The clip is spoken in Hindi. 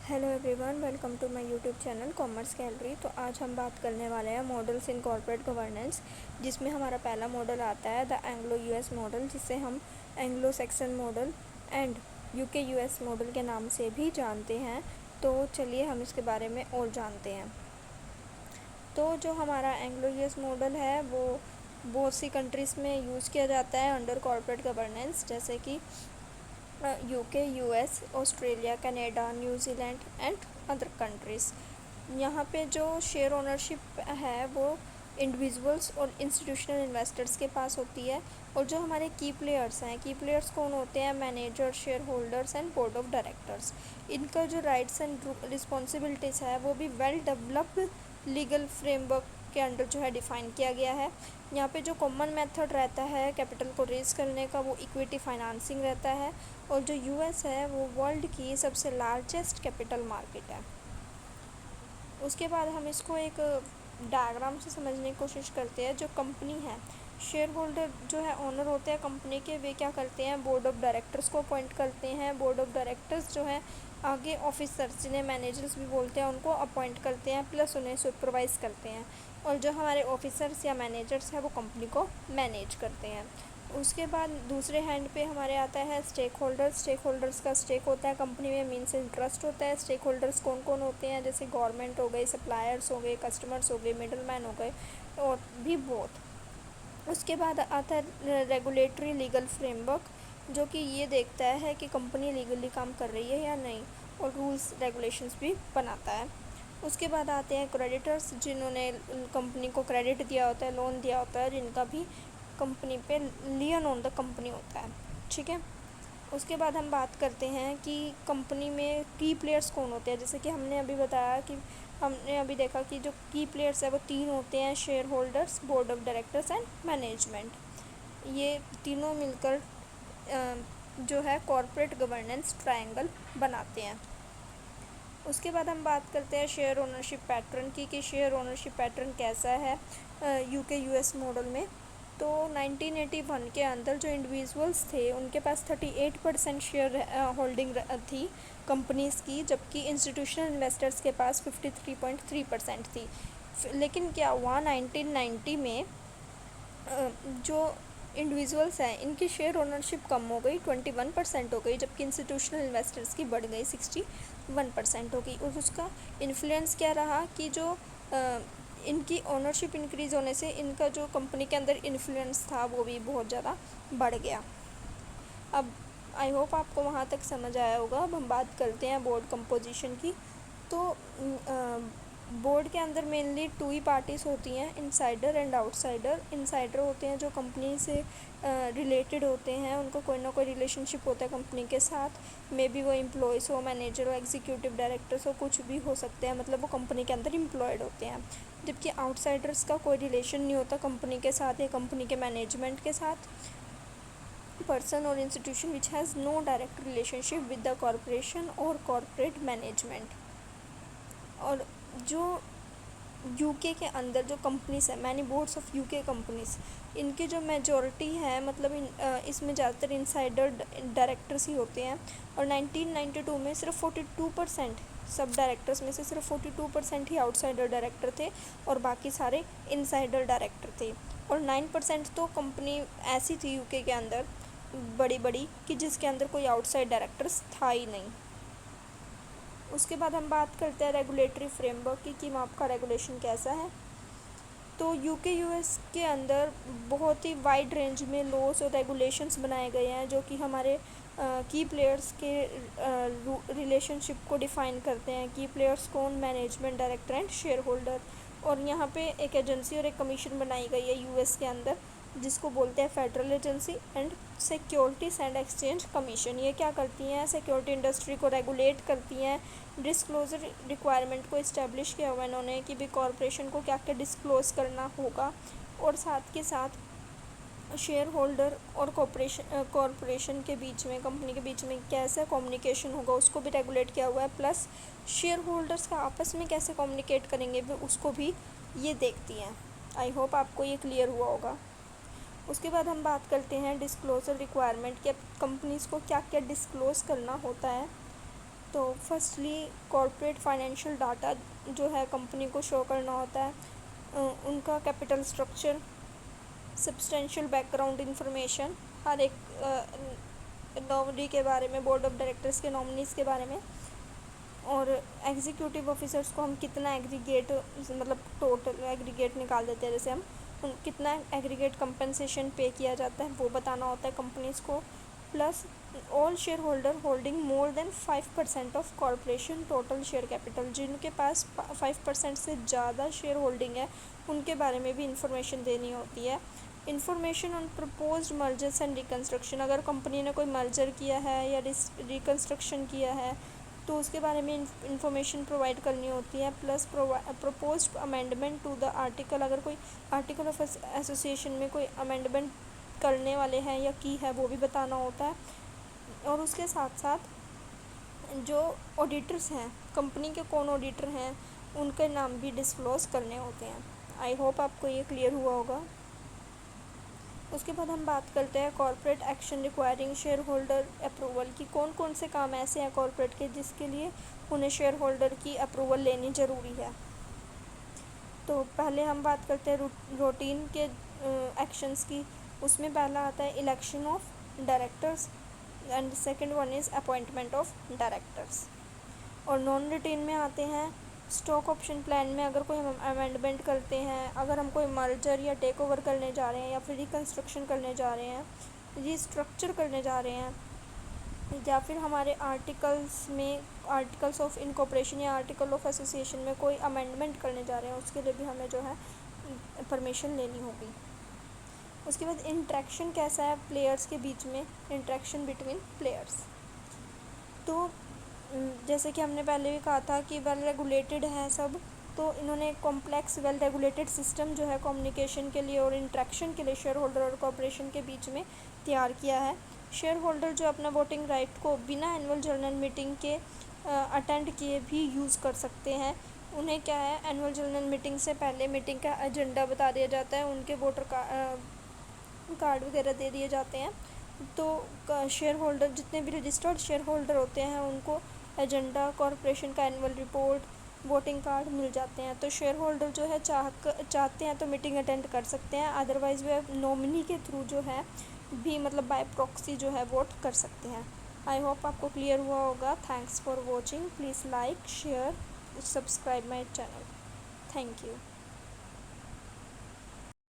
Hello everyone, welcome to my YouTube channel commerce gallery. तो आज हम बात करने वाले हैं मॉडल्स इन कॉर्पोरेट गवर्नेंस, जिसमें हमारा पहला मॉडल आता है द एंग्लो यूएस मॉडल, जिसे हम Anglo Saxon model and UK US model के नाम से भी जानते हैं। तो चलिए हम इसके बारे में और जानते हैं। तो जो हमारा एंग्लो यूएस मॉडल है वो बहुत सी कंट्रीज़ में यूज़ किया जाता है अंडर कॉर्पोरेट गवर्नेंस, जैसे कि UK, US, Australia, Canada, New Zealand and other countries. यहाँ पे जो शेयर ओनरशिप है वो इंडिविजुअल्स और इंस्टीट्यूशनल इन्वेस्टर्स के पास होती है। और जो हमारे की प्लेयर्स हैं, की प्लेयर्स कौन होते हैं? Manager, share holders and board of directors. इनका जो राइट्स एंड रिस्पॉन्सिबिलिटीज़ है वो भी वेल डेवलप्ड लीगल फ्रेमवर्क के अंडर जो है डिफ़ाइन किया गया है। यहाँ पे जो कॉमन मेथड रहता है कैपिटल को रेज करने का वो इक्विटी फाइनेंसिंग रहता है। और जो यूएस है वो वर्ल्ड की सबसे लार्जेस्ट कैपिटल मार्केट है। उसके बाद हम इसको एक डायग्राम से समझने की कोशिश करते हैं। जो कंपनी है, शेयर होल्डर जो है ओनर होते हैं कंपनी के, वे क्या करते हैं? बोर्ड ऑफ डायरेक्टर्स को अपॉइंट करते हैं। बोर्ड ऑफ डायरेक्टर्स जो है आगे ऑफिसर्स, जिन्हें मैनेजर्स भी बोलते हैं, उनको अपॉइंट करते हैं, प्लस उन्हें सुपरवाइज करते हैं। और जो हमारे ऑफिसर्स या मैनेजर्स हैं वो कंपनी को मैनेज करते हैं। उसके बाद दूसरे हैंड पे हमारे आता है स्टेक होल्डर्स। स्टेक होल्डर्स का स्टेक होता है कंपनी में, मीन्स इंटरेस्ट होता है। स्टेक होल्डर्स कौन कौन होते हैं? जैसे गवर्नमेंट हो गई, सप्लायर्स हो गए, कस्टमर्स हो गए, मिडल मैन हो गए और भी बहुत। उसके बाद आता है रेगुलेटरी लीगल फ्रेमवर्क, जो कि ये देखता है कि कंपनी लीगली काम कर रही है या नहीं, और रूल्स रेगुलेशंस भी बनाता है। उसके बाद आते हैं क्रेडिटर्स, जिन्होंने कंपनी को क्रेडिट दिया होता है, लोन दिया होता है, जिनका भी कंपनी पे लियन ऑन द कंपनी होता है। ठीक है। उसके बाद हम बात करते हैं कि कंपनी में की प्लेयर्स कौन होते हैं। जैसे कि हमने अभी बताया कि हमने अभी देखा कि जो की प्लेयर्स है वो तीन होते हैं: share holders, board of directors and management. ये तीनों मिलकर जो है कॉर्पोरेट गवर्नेंस ट्रायंगल बनाते हैं। उसके बाद हम बात करते हैं शेयर ओनरशिप पैटर्न की, कि शेयर ओनरशिप पैटर्न कैसा है यूके यूएस मॉडल में। तो 1981 के अंदर जो इंडिविजुअल्स थे उनके पास 38% शेयर होल्डिंग थी कंपनीज़ की, जबकि इंस्टीट्यूशनल इन्वेस्टर्स के पास 53.3% थी। लेकिन क्या हुआ 1990 में जो इंडिविजुअल्स हैं इनकी शेयर ओनरशिप कम हो गई, 21% हो गई, जबकि इंस्टीट्यूशनल इन्वेस्टर्स की बढ़ गई, 61% हो गई। और उसका इन्फ्लुएंस क्या रहा कि जो इनकी ओनरशिप इंक्रीज़ होने से इनका जो कंपनी के अंदर इन्फ्लुएंस था वो भी बहुत ज़्यादा बढ़ गया। अब आई होप आपको वहाँ तक समझ आया होगा। अब हम बात करते हैं बोर्ड कंपोजिशन की। तो बोर्ड के अंदर मेनली टू ही पार्टीज़ होती हैं, इनसाइडर एंड आउटसाइडर। इनसाइडर होते हैं जो कंपनी से रिलेटेड होते हैं, उनको कोई ना कोई रिलेशनशिप होता है कंपनी के साथ। मे बी वो एम्प्लॉयज़ हो, मैनेजर हो, एग्जीक्यूटिव डायरेक्टर्स हो, कुछ भी हो सकते हैं, मतलब वो कंपनी के अंदर एम्प्लॉयड होते हैं। जबकि आउटसाइडर्स का कोई रिलेशन नहीं होता कंपनी के साथ या कंपनी के मैनेजमेंट के साथ। पर्सन और institution which has no direct relationship with the corporation और कॉरपोरेट मैनेजमेंट। और जो यूके के अंदर जो कंपनीज़ है, many boards of UK companies, इनकी जो मेजॉरिटी है, मतलब इसमें ज़्यादातर इनसाइडर डायरेक्टर्स ही होते हैं। और 1992 में सिर्फ 42% सब डायरेक्टर्स में से सिर्फ 42% ही आउटसाइडर डायरेक्टर थे और बाकी सारे इनसाइडर डायरेक्टर थे। और 9% तो कंपनी ऐसी थी यूके के अंदर बड़ी बड़ी कि जिसके अंदर कोई आउटसाइड डायरेक्टर्स था ही नहीं। उसके बाद हम बात करते हैं रेगुलेटरी फ्रेमवर्क की, कि वहाँ का रेगुलेशन कैसा है। तो यूके यूएस के अंदर बहुत ही वाइड रेंज में लॉज और रेगुलेशंस बनाए गए हैं, जो कि हमारे की प्लेयर्स के रिलेशनशिप को डिफ़ाइन करते हैं। की प्लेयर्स कौन? Management, director and share holder. और यहाँ पे एक एजेंसी और एक कमीशन बनाई गई है यूएस के अंदर, जिसको बोलते हैं federal agency and securities and exchange commission. ये क्या करती हैं? सिक्योरिटी इंडस्ट्री को रेगुलेट करती हैं। डिस्क्लोजर रिक्वायरमेंट को इस्टेब्लिश किया हुआ इन्होंने कि भी कॉरपोरेशन को क्या क्या डिस्क्लोज़ करना होगा, और साथ के साथ शेयर होल्डर और कॉरपोरेशन के बीच में, कंपनी के बीच में कैसा कम्युनिकेशन होगा उसको भी रेगुलेट किया हुआ है। प्लस शेयर होल्डर्स का आपस में कैसे कम्युनिकेट करेंगे भी उसको भी ये देखती हैं। आई होप आपको ये क्लियर हुआ होगा। उसके बाद हम बात करते हैं डिस्क्लोजर रिक्वायरमेंट, कि कंपनीज़ को क्या क्या डिस्क्लोज़ करना होता है। तो फर्स्टली कॉर्पोरेट फाइनेंशियल डाटा जो है कंपनी को शो करना होता है, उनका capital structure, substantial background information, हर एक नॉमिनी के बारे में, बोर्ड ऑफ डायरेक्टर्स के नॉमिनीज़ के बारे में, और एग्जीक्यूटिव ऑफिसर्स को हम कितना एग्रीगेट मतलब टोटल एग्रीगेट निकाल देते हैं, जैसे हम कितना एग्रीगेट कंपनसेशन पे किया जाता है वो बताना होता है कंपनीज़ को। Plus all share holder holding more than 5% of corporation total share capital, जिनके पास 5% से ज़्यादा शेयर होल्डिंग है उनके बारे में भी इंफॉर्मेशन देनी होती है। Information on proposed mergers and reconstruction, अगर कंपनी ने कोई मर्जर किया है या रिकन्स्ट्रक्शन किया है तो उसके बारे में इंफॉर्मेशन प्रोवाइड करनी होती है। Plus proposed amendment to the article, अगर कोई आर्टिकल ऑफ एसोसिएशन में कोई अमेंडमेंट करने वाले हैं या की है वो भी बताना होता है। और उसके साथ साथ जो ऑडिटर्स हैं, कंपनी के कौन ऑडिटर हैं उनके नाम भी डिस्क्लोज़ करने होते हैं। आई होप आपको ये क्लियर हुआ होगा। उसके बाद हम बात करते हैं corporate action requiring share holder approval की, कौन कौन से काम ऐसे हैं कॉर्पोरेट के जिसके लिए उन्हें शेयर होल्डर की अप्रूवल लेनी ज़रूरी है। तो पहले हम बात करते हैं रूटीन के एक्शंस की। उसमें पहला आता है election of directors and second one is appointment of directors. और नॉन रूटीन में आते हैं स्टॉक ऑप्शन प्लान में अगर कोई हम अमेंडमेंट करते हैं, अगर हम कोई मर्जर या टेक ओवर करने जा रहे हैं या फिर रिकन्स्ट्रक्शन करने जा रहे हैं, रीस्ट्रक्चर करने जा रहे हैं, या फिर हमारे आर्टिकल्स में आर्टिकल्स ऑफ इनकॉर्पोरेशन या आर्टिकल ऑफ एसोसिएशन में कोई अमेंडमेंट करने जा रहे हैं, उसके लिए भी हमें जो है परमिशन लेनी होगी। उसके बाद इंट्रैक्शन कैसा है प्लेयर्स के बीच में, इंट्रैक्शन बिटवीन प्लेयर्स। तो जैसे कि हमने पहले भी कहा था कि वेल रेगुलेटेड है सब, तो इन्होंने कॉम्प्लेक्स वेल रेगुलेटेड सिस्टम जो है कम्युनिकेशन के लिए और इंट्रैक्शन के लिए शेयर होल्डर और कॉर्पोरेशन के बीच में तैयार किया है। शेयर होल्डर जो अपना वोटिंग राइट को बिना एनुअल जनरल मीटिंग के अटेंड किए भी यूज़ कर सकते हैं। उन्हें क्या है, एनुअल जनरल मीटिंग से पहले मीटिंग का एजेंडा बता दिया जाता है, उनके वोटर कार्ड वगैरह दे दिए जाते हैं। तो शेयर होल्डर जितने भी रजिस्टर्ड शेयर होल्डर होते हैं उनको एजेंडा, कॉरपोरेशन का एनुअल रिपोर्ट, वोटिंग कार्ड मिल जाते हैं। तो शेयर होल्डर जो है चाहते हैं तो मीटिंग अटेंड कर सकते हैं, अदरवाइज़ वे नॉमिनी के थ्रू जो है भी मतलब बाय प्रॉक्सी जो है वोट कर सकते हैं। आई होप आपको क्लियर हुआ होगा। Thanks for watching. Please like, share, subscribe my channel. Thank you.